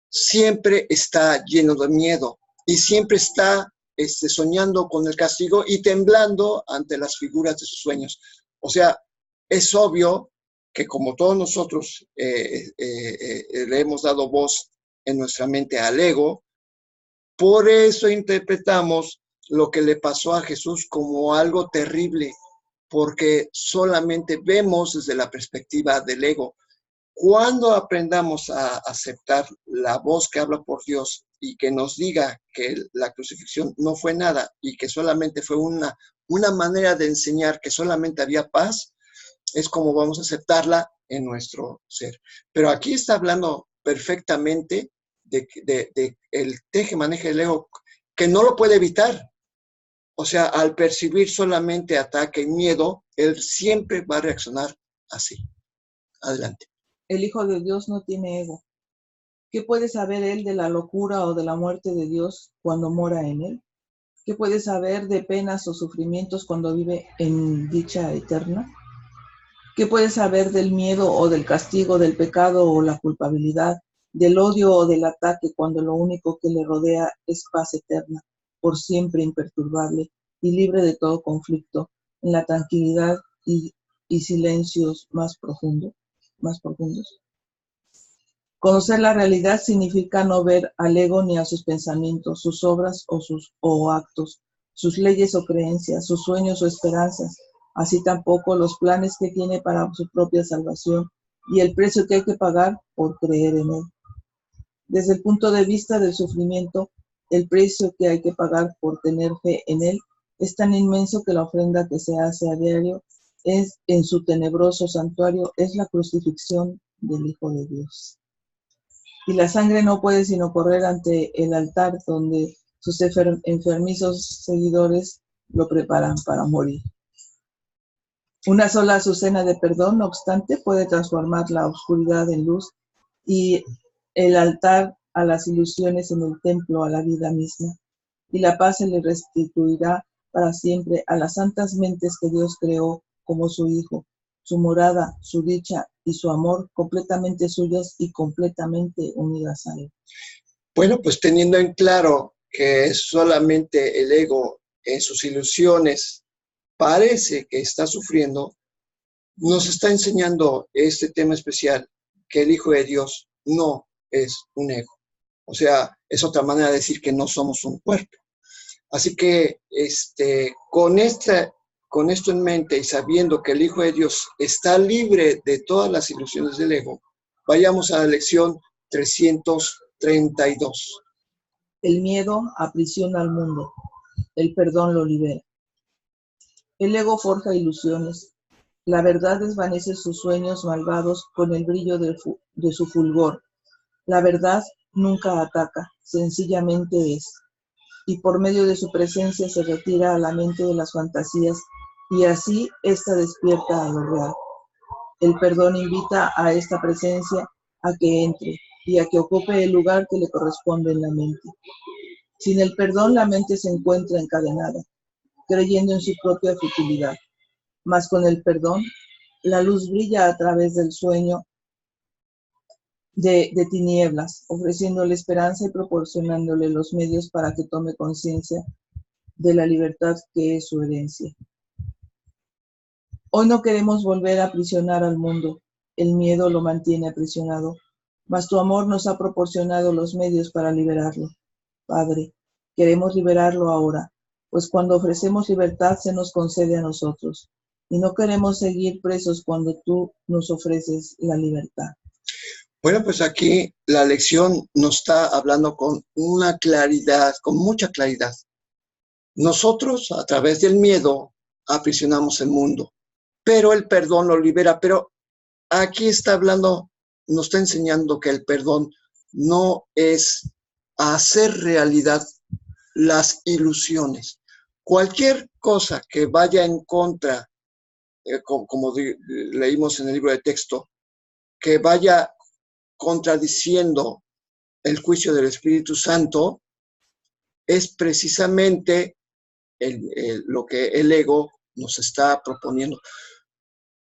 Siempre está lleno de miedo y siempre está soñando con el castigo y temblando ante las figuras de sus sueños. O sea, es obvio que como todos nosotros le hemos dado voz en nuestra mente al ego, por eso interpretamos lo que le pasó a Jesús como algo terrible, porque solamente vemos desde la perspectiva del ego. Cuando aprendamos a aceptar la voz que habla por Dios y que nos diga que la crucifixión no fue nada y que solamente fue una manera de enseñar que solamente había paz, es como vamos a aceptarla en nuestro ser. Pero aquí está hablando perfectamente de el teje-maneje del ego, que no lo puede evitar. O sea, al percibir solamente ataque y miedo, él siempre va a reaccionar así. Adelante. El Hijo de Dios no tiene ego. ¿Qué puede saber él de la locura o de la muerte de Dios cuando mora en él? ¿Qué puede saber de penas o sufrimientos cuando vive en dicha eterna? ¿Qué puede saber del miedo o del castigo, del pecado o la culpabilidad, del odio o del ataque cuando lo único que le rodea es paz eterna, por siempre imperturbable y libre de todo conflicto, en la tranquilidad y silencios más profundos? Conocer la realidad significa no ver al ego ni a sus pensamientos, sus obras o actos, sus leyes o creencias, sus sueños o esperanzas, así tampoco los planes que tiene para su propia salvación y el precio que hay que pagar por creer en él. Desde el punto de vista del sufrimiento, el precio que hay que pagar por tener fe en él es tan inmenso que la ofrenda que se hace a diario en su tenebroso santuario es la crucifixión del Hijo de Dios. Y la sangre no puede sino correr ante el altar donde sus enfermizos seguidores lo preparan para morir. Una sola azucena de perdón, no obstante, puede transformar la oscuridad en luz y el altar a las ilusiones en el templo a la vida misma. Y la paz se le restituirá para siempre a las santas mentes que Dios creó como su Hijo, su morada, su dicha y su amor completamente suyas y completamente unidas a él. Bueno, pues teniendo en claro que es solamente el ego en sus ilusiones parece que está sufriendo, nos está enseñando este tema especial, que el Hijo de Dios no es un ego. O sea, es otra manera de decir que no somos un cuerpo. Así que con esto en mente y sabiendo que el Hijo de Dios está libre de todas las ilusiones del ego, vayamos a la lección 332. El miedo aprisiona al mundo, el perdón lo libera. El ego forja ilusiones, la verdad desvanece sus sueños malvados con el brillo de su fulgor. La verdad nunca ataca, sencillamente es. Y por medio de su presencia se retira a la mente de las fantasías y así ésta despierta a lo real. El perdón invita a esta presencia a que entre y a que ocupe el lugar que le corresponde en la mente. Sin el perdón la mente se encuentra encadenada, creyendo en su propia futilidad. Mas con el perdón, la luz brilla a través del sueño de tinieblas, ofreciéndole esperanza y proporcionándole los medios para que tome conciencia de la libertad que es su herencia. Hoy no queremos volver a aprisionar al mundo, el miedo lo mantiene aprisionado, mas tu amor nos ha proporcionado los medios para liberarlo. Padre, queremos liberarlo ahora, pues cuando ofrecemos libertad se nos concede a nosotros, y no queremos seguir presos cuando tú nos ofreces la libertad. Bueno, pues aquí la lección nos está hablando con una claridad, con mucha claridad. Nosotros, a través del miedo, aprisionamos el mundo, pero el perdón lo libera. Pero aquí está hablando, nos está enseñando que el perdón no es hacer realidad las ilusiones. Cualquier cosa que vaya en contra, como leímos en el libro de texto, que vaya contradiciendo el juicio del Espíritu Santo es precisamente lo que el ego nos está proponiendo.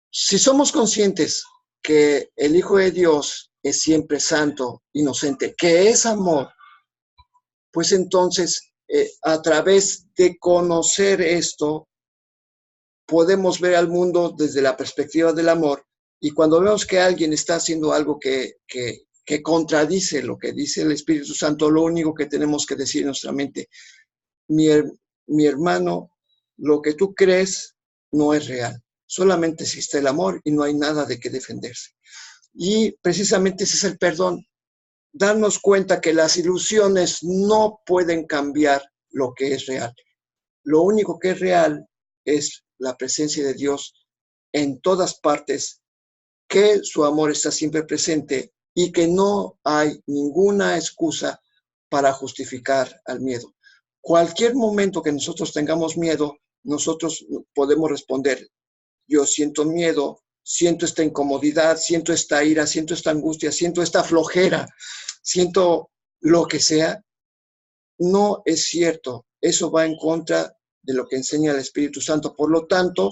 Si somos conscientes que el Hijo de Dios es siempre santo, inocente, que es amor, pues entonces a través de conocer esto, podemos ver al mundo desde la perspectiva del amor, y cuando vemos que alguien está haciendo algo que contradice lo que dice el Espíritu Santo, lo único que tenemos que decir en nuestra mente: mi hermano, lo que tú crees no es real, solamente existe el amor y no hay nada de qué defenderse. Y precisamente ese es el perdón, darnos cuenta que las ilusiones no pueden cambiar lo que es real. Lo único que es real es la presencia de Dios en todas partes, que su amor está siempre presente y que no hay ninguna excusa para justificar al miedo. Cualquier momento que nosotros tengamos miedo, nosotros podemos responder: yo siento miedo, siento esta incomodidad, siento esta ira, siento esta angustia, siento esta flojera, siento lo que sea. No es cierto, eso va en contra de lo que enseña el Espíritu Santo. Por lo tanto,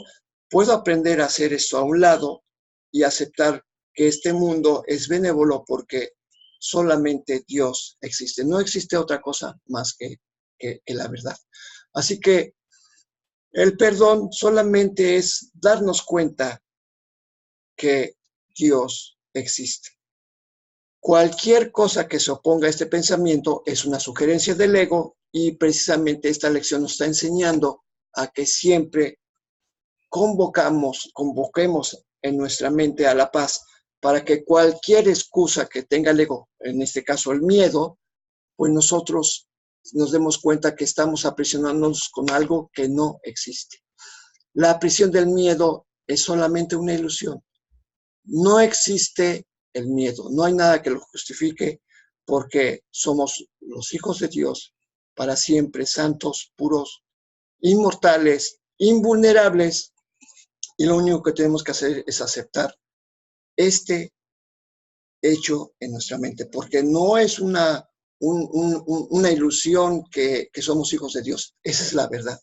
puedo aprender a hacer esto a un lado y aceptar que este mundo es benévolo porque solamente Dios existe. No existe otra cosa más que la verdad. Así que el perdón solamente es darnos cuenta que Dios existe. Cualquier cosa que se oponga a este pensamiento es una sugerencia del ego, y precisamente esta lección nos está enseñando a que siempre convoquemos en nuestra mente a la paz, para que cualquier excusa que tenga el ego, en este caso el miedo, pues nosotros nos demos cuenta que estamos aprisionándonos con algo que no existe. La prisión del miedo es solamente una ilusión. No existe el miedo, no hay nada que lo justifique, porque somos los hijos de Dios para siempre, santos, puros, inmortales, invulnerables, y lo único que tenemos que hacer es aceptar este hecho en nuestra mente, porque no es una ilusión que somos hijos de Dios. Esa es la verdad,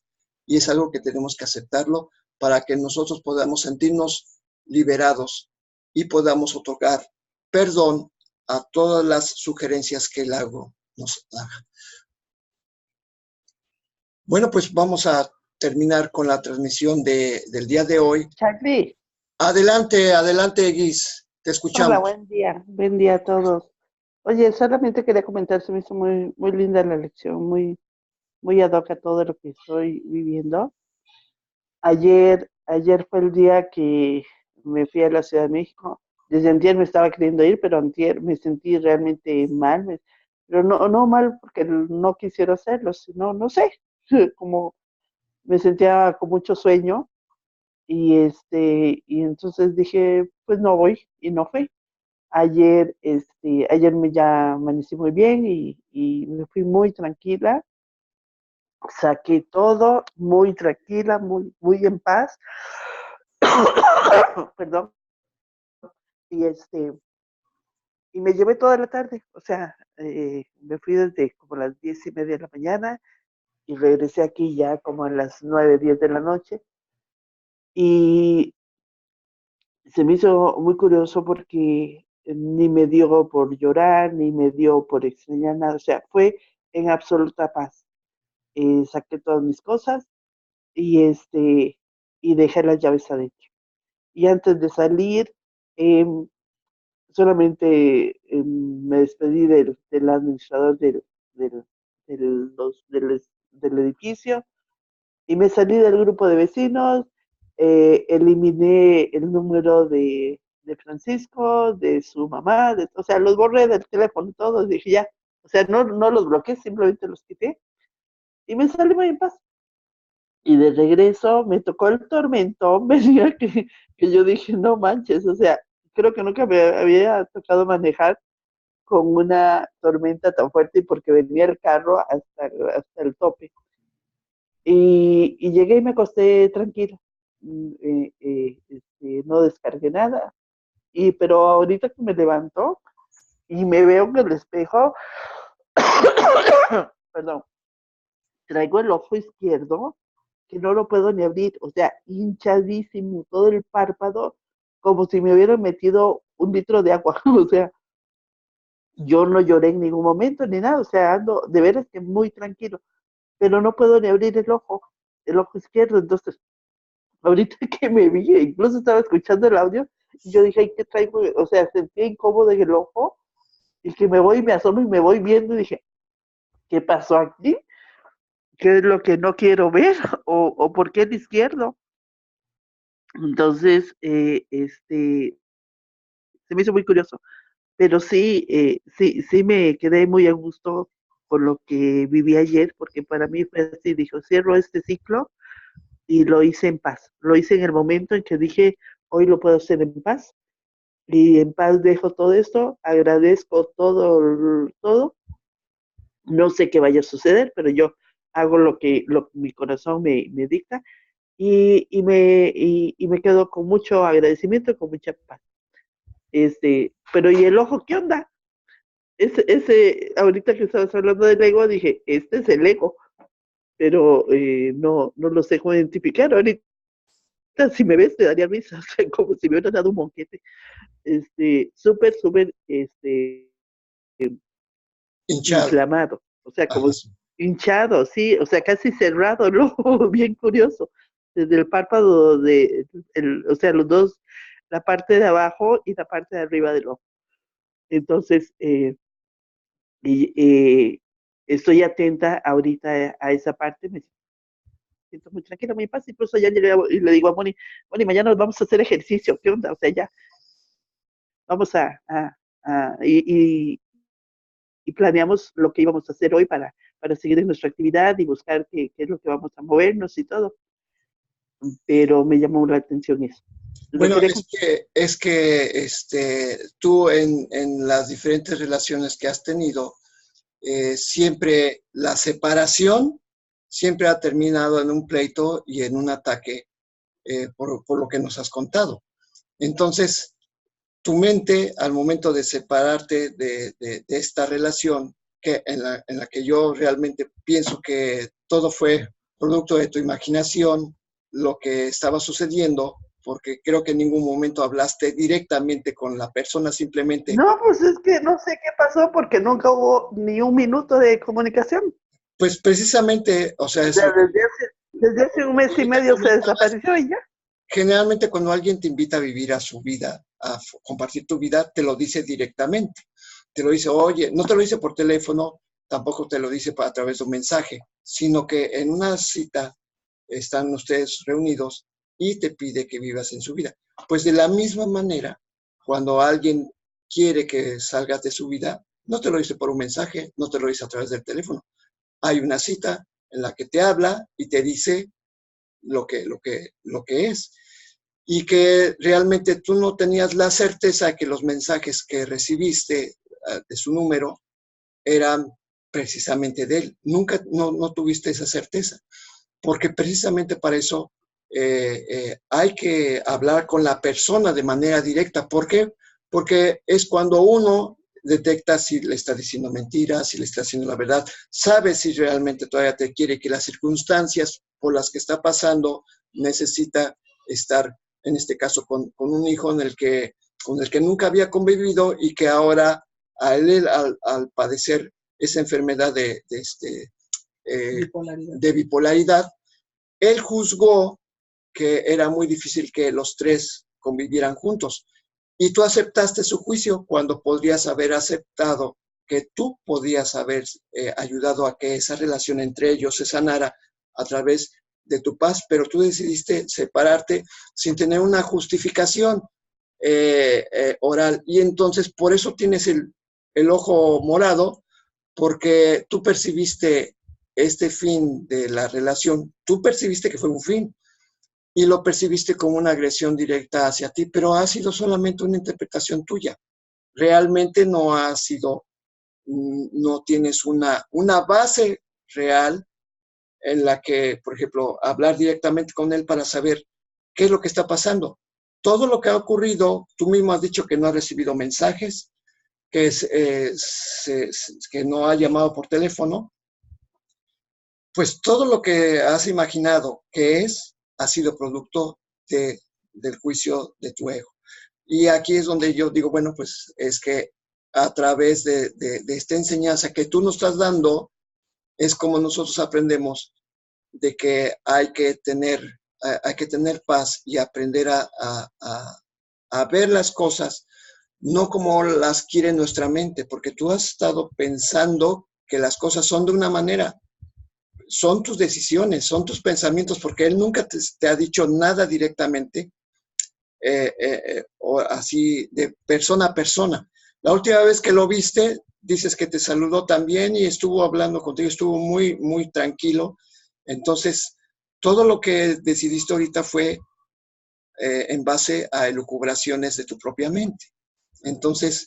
y es algo que tenemos que aceptarlo para que nosotros podamos sentirnos liberados y podamos otorgar perdón a todas las sugerencias que el ego nos haga. Bueno, pues vamos a terminar con la transmisión del día de hoy. Charlie. Adelante, adelante, Guis, te escuchamos. Hola, buen día a todos. Oye, solamente quería comentar, se me hizo muy, muy linda la lección, muy, muy ad hoc a todo lo que estoy viviendo. Ayer fue el día que me fui a la Ciudad de México. Desde antier me estaba queriendo ir, pero antier me sentí realmente mal, pero no mal porque no quisiera hacerlo, sino, no sé, como me sentía con mucho sueño, y entonces dije, pues no voy, y no fui. Ayer ya amanecí muy bien y me fui muy tranquila, saqué todo muy tranquila, muy, muy en paz. Perdón. Y y me llevé toda la tarde, o sea, me fui desde como las 10:30 de la mañana y regresé aquí ya como a las 9, 10 de la noche. Y se me hizo muy curioso porque ni me dio por llorar, ni me dio por extrañar nada, o sea, fue en absoluta paz. Saqué todas mis cosas y, y dejé las llaves adentro. Y antes de salir, eh, solamente me despedí del administrador del, del edificio y me salí del grupo de vecinos, eliminé el número de Francisco, de su mamá, o sea, los borré del teléfono todos, dije ya, o sea, no los bloqueé, simplemente los quité y me salí muy en paz. Y de regreso me tocó el tormentón, venía que yo dije, no manches, o sea, creo que nunca me había tocado manejar con una tormenta tan fuerte porque venía el carro hasta el tope. Y llegué y me acosté tranquila, no descargué nada, pero ahorita que me levantó, y me veo en el espejo, perdón, traigo el ojo izquierdo que no lo puedo ni abrir, o sea, hinchadísimo, todo el párpado, como si me hubieran metido un litro de agua, o sea, yo no lloré en ningún momento ni nada, o sea, ando de veras que muy tranquilo, pero no puedo ni abrir el ojo izquierdo, entonces, ahorita que me vi, incluso estaba escuchando el audio, y yo dije, ay, ¿qué traigo? O sea, sentía incómodo en el ojo, y que me voy, me asomo y me voy viendo, y dije, ¿qué pasó aquí? ¿Qué es lo que no quiero ver? O por qué el izquierdo? Entonces, se me hizo muy curioso, pero sí, sí me quedé muy a gusto con lo que viví ayer, porque para mí fue así, dijo, cierro este ciclo y lo hice en paz. Lo hice en el momento en que dije, hoy lo puedo hacer en paz, y en paz dejo todo esto, agradezco todo, no sé qué vaya a suceder, pero yo hago lo que mi corazón me dicta, y me quedo con mucho agradecimiento, con mucha paz. Pero ¿y el ojo qué onda? Ahorita que estabas hablando del ego, dije, este es el ego, pero no lo sé cómo identificar. Ahorita, si me ves, te daría risa, o sea, como si me hubieran dado un monquete. Súper, Hinchado. inflamado, o sea, Ajá, como sí. hinchado, sí, o sea, casi cerrado el ojo, bien curioso, desde el párpado o sea, los dos, la parte de abajo y la parte de arriba del ojo. Entonces, y, estoy atenta ahorita a esa parte, me siento muy tranquila, muy en paz, incluso ya y le digo a Moni, Moni, mañana nos vamos a hacer ejercicio, ¿qué onda? O sea, ya vamos y planeamos lo que íbamos a hacer hoy para seguir en nuestra actividad y buscar qué es lo que vamos a movernos y todo, pero me llamó la atención eso. Lo Bueno, quería tú en las diferentes relaciones que has tenido, siempre la separación siempre ha terminado en un pleito y en un ataque, por lo que nos has contado. Entonces, tu mente al momento de separarte de esta relación, en la que yo realmente pienso que todo fue producto de tu imaginación, lo que estaba sucediendo, porque creo que en ningún momento hablaste directamente con la persona, simplemente, No, pues es que no sé qué pasó porque nunca hubo ni un minuto de comunicación. pues precisamente, o sea, O es sea, lo que desde hace un mes y ahorita medio se comentabas. desapareció y ya. Generalmente cuando alguien te invita a vivir a su vida, a compartir tu vida, te lo dice directamente. Te lo dice, oye, no te lo dice por teléfono, tampoco te lo dice a través de un mensaje, sino que en una cita están ustedes reunidos y te pide que vivas en su vida. Pues de la misma manera, cuando alguien quiere que salgas de su vida, no te lo dice por un mensaje, no te lo dice a través del teléfono. Hay una cita en la que te habla y te dice lo que es. Y que realmente tú no tenías la certeza de que los mensajes que recibiste de su número eran precisamente de él. Nunca no tuviste esa certeza, porque precisamente para eso hay que hablar con la persona de manera directa. ¿Por qué? Porque es cuando uno detecta si le está diciendo mentiras, si le está haciendo la verdad, sabe si realmente todavía te quiere, que las circunstancias por las que está pasando necesita estar, en este caso, con un hijo con el que nunca había convivido y que ahora al padecer esa enfermedad Bipolaridad. de bipolaridad, él juzgó que era muy difícil que los tres convivieran juntos. Y tú aceptaste su juicio cuando podrías haber aceptado que tú podías haber ayudado a que esa relación entre ellos se sanara a través de tu paz, pero tú decidiste separarte sin tener una justificación oral. Y entonces por eso tienes el ojo morado, porque tú percibiste este fin de la relación, tú percibiste que fue un fin y lo percibiste como una agresión directa hacia ti, pero ha sido solamente una interpretación tuya. Realmente no ha sido, no tienes una base real en la que, por ejemplo, hablar directamente con él para saber qué es lo que está pasando. Todo lo que ha ocurrido, tú mismo has dicho que no has recibido mensajes, que no ha llamado por teléfono, pues todo lo que has imaginado que ha sido producto del juicio de tu ego. Y aquí es donde yo digo, bueno, pues es que a través de esta enseñanza que tú nos estás dando, es como nosotros aprendemos de que hay que tener paz y aprender a ver las cosas no como las quiere nuestra mente, porque tú has estado pensando que las cosas son de una manera. Son tus decisiones, son tus pensamientos, porque él nunca te ha dicho nada directamente, o así de persona a persona. La última vez que lo viste, dices que te saludó también y estuvo hablando contigo, estuvo muy, muy tranquilo. Entonces, todo lo que decidiste ahorita fue en base a elucubraciones de tu propia mente. Entonces,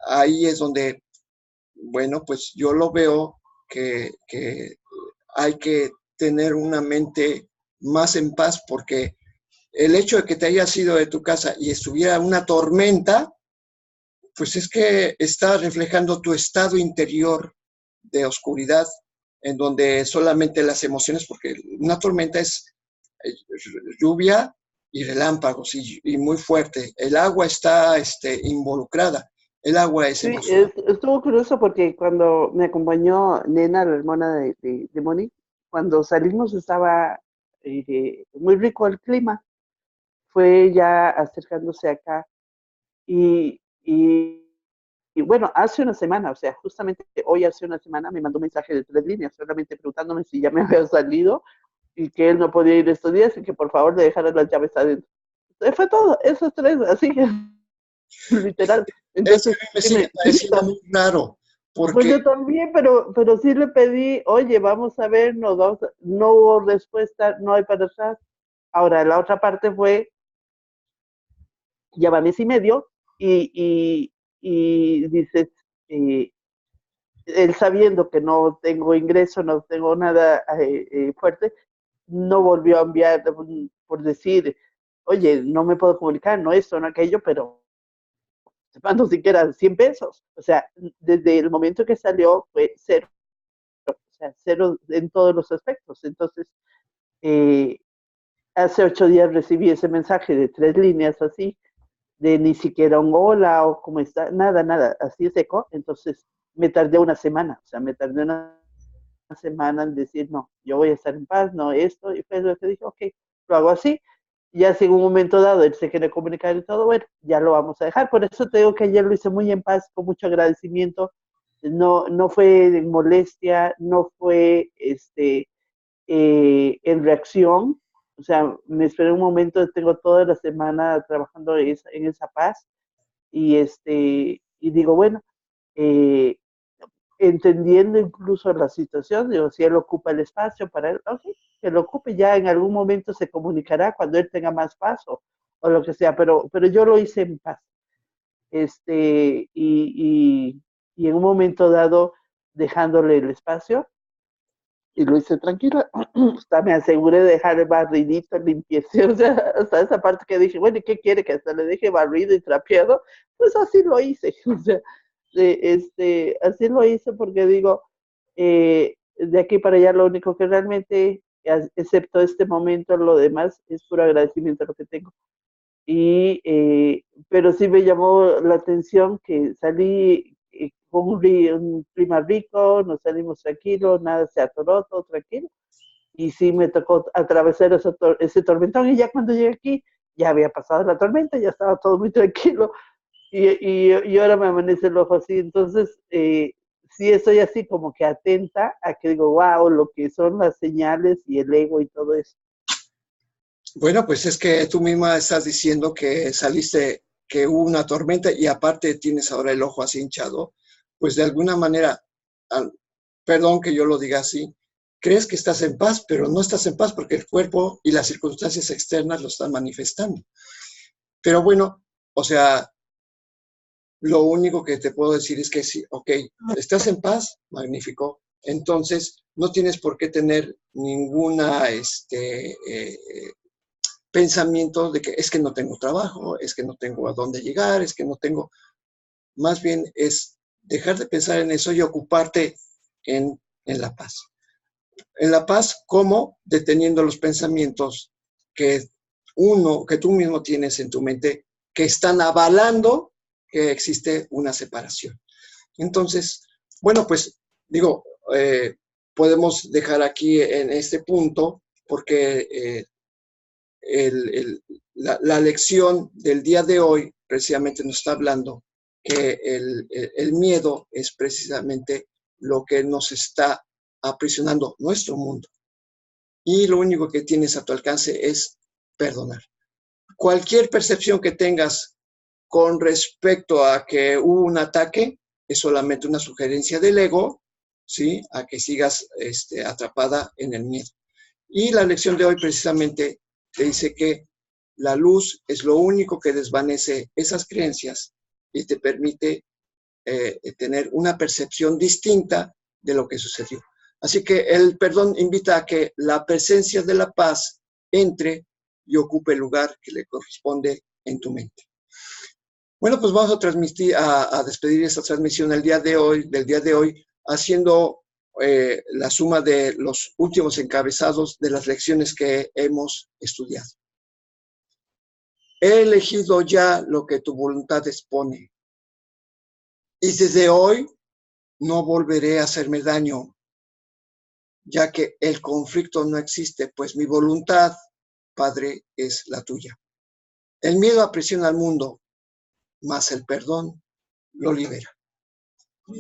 ahí es donde, bueno, pues yo lo veo que hay que tener una mente más en paz, porque el hecho de que te hayas ido de tu casa y estuviera una tormenta, pues es que está reflejando tu estado interior de oscuridad, en donde solamente las emociones, porque una tormenta es lluvia y relámpagos y muy fuerte. El agua está involucrada. El agua es Sí, emoción. estuvo curioso porque cuando me acompañó Nena, la hermana de Moni, cuando salimos estaba muy rico el clima. Fue ya acercándose acá y, y, y bueno, hace una semana, o sea, justamente hoy hace una semana me mandó un mensaje de 3 líneas, solamente preguntándome si ya me había salido y que él no podía ir estos días y que por favor le dejara las llaves adentro. Fue todo, esos 3, así que literal. Es que Entonces, a mí me sí sigue pareciendo listo. muy raro, Pues porque yo también, pero sí le pedí, oye, vamos a ver, no hubo respuesta, no hay para atrás. Ahora, la otra parte fue, ya va mes y medio, y dices, eh, él sabiendo que no tengo ingreso, no tengo nada fuerte, no volvió a enviar por decir, oye, no me puedo comunicar, no esto, no aquello, pero te mando siquiera 100 pesos. O sea, desde el momento que salió fue cero, o sea, cero en todos los aspectos. Entonces, eh, hace 8 días recibí ese mensaje de 3 líneas así, de ni siquiera un hola o cómo está, nada, nada, así seco. Entonces, me tardé una semana, o sea, me tardé una semana en decir, no, yo voy a estar en paz, no esto, y pues lo que dije, ok, lo hago así. Ya si en un momento dado él se quiere comunicar y todo, bueno, ya lo vamos a dejar. Por eso te digo que ayer lo hice muy en paz, con mucho agradecimiento. No fue molestia, no fue en reacción. O sea, me esperé un momento, tengo toda la semana trabajando en esa paz y digo, bueno, eh, entendiendo incluso la situación, digo, si él ocupa el espacio para él, ok, que lo ocupe, ya en algún momento se comunicará cuando él tenga más paz o lo que sea, pero yo lo hice en paz. Este, y, y en un momento dado, dejándole el espacio, y lo hice tranquilo, hasta me aseguré de dejar el barridito, limpieza, o sea, hasta esa parte que dije, bueno, ¿y qué quiere? Que hasta le deje barrido y trapeado, pues así lo hice, o sea, así lo hice porque digo, de aquí para allá lo único que realmente, excepto este momento, lo demás es puro agradecimiento a lo que tengo. Pero sí me llamó la atención que salí con un clima rico, nos salimos tranquilos, nada se atoró, todo tranquilo. Y sí me tocó atravesar ese tormentón y ya cuando llegué aquí ya había pasado la tormenta, ya estaba todo muy tranquilo y ahora me amanece el ojo así. Entonces, sí estoy así como que atenta a que digo, wow, lo que son las señales y el ego y todo eso. bueno, pues es que tú misma estás diciendo que saliste, que hubo una tormenta y aparte tienes ahora el ojo así hinchado, pues de alguna manera, perdón que yo lo diga así, crees que estás en paz, pero no estás en paz porque el cuerpo y las circunstancias externas lo están manifestando. Pero bueno, o sea, lo único que te puedo decir es que sí, ok, estás en paz, magnífico. Entonces, no tienes por qué tener ninguna pensamiento de que es que no tengo trabajo, es que no tengo a dónde llegar, es que no tengo. más bien es dejar de pensar en eso y ocuparte en la paz. En la paz, ¿cómo? Deteniendo los pensamientos que tú mismo tienes en tu mente, que están avalando que existe una separación. Entonces, bueno, pues digo, podemos dejar aquí en este punto, porque la lección del día de hoy precisamente nos está hablando que el miedo es precisamente lo que nos está aprisionando nuestro mundo. Y lo único que tienes a tu alcance es perdonar. Cualquier percepción que tengas con respecto a que hubo un ataque es solamente una sugerencia del ego, ¿sí? A que sigas atrapada en el miedo. Y la lección de hoy precisamente te dice que la luz es lo único que desvanece esas creencias y te permite tener una percepción distinta de lo que sucedió. Así que el perdón invita a que la presencia de la paz entre y ocupe el lugar que le corresponde en tu mente. Bueno, pues vamos a despedir esta transmisión del día de hoy, haciendo la suma de los últimos encabezados de las lecciones que hemos estudiado. He elegido ya lo que tu voluntad expone, y desde hoy no volveré a hacerme daño, ya que el conflicto no existe, pues mi voluntad, Padre, es la tuya. El miedo aprisiona al mundo, mas el perdón lo libera.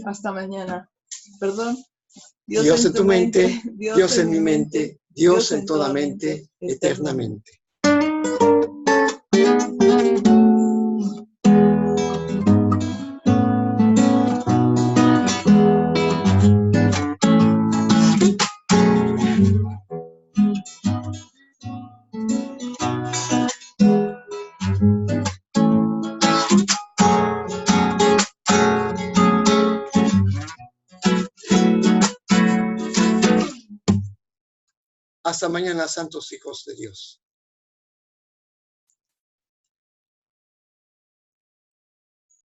Hasta mañana. Perdón. Dios en tu mente, Dios en mi mente, Dios en toda mente, eternamente. Hasta mañana, santos hijos de Dios.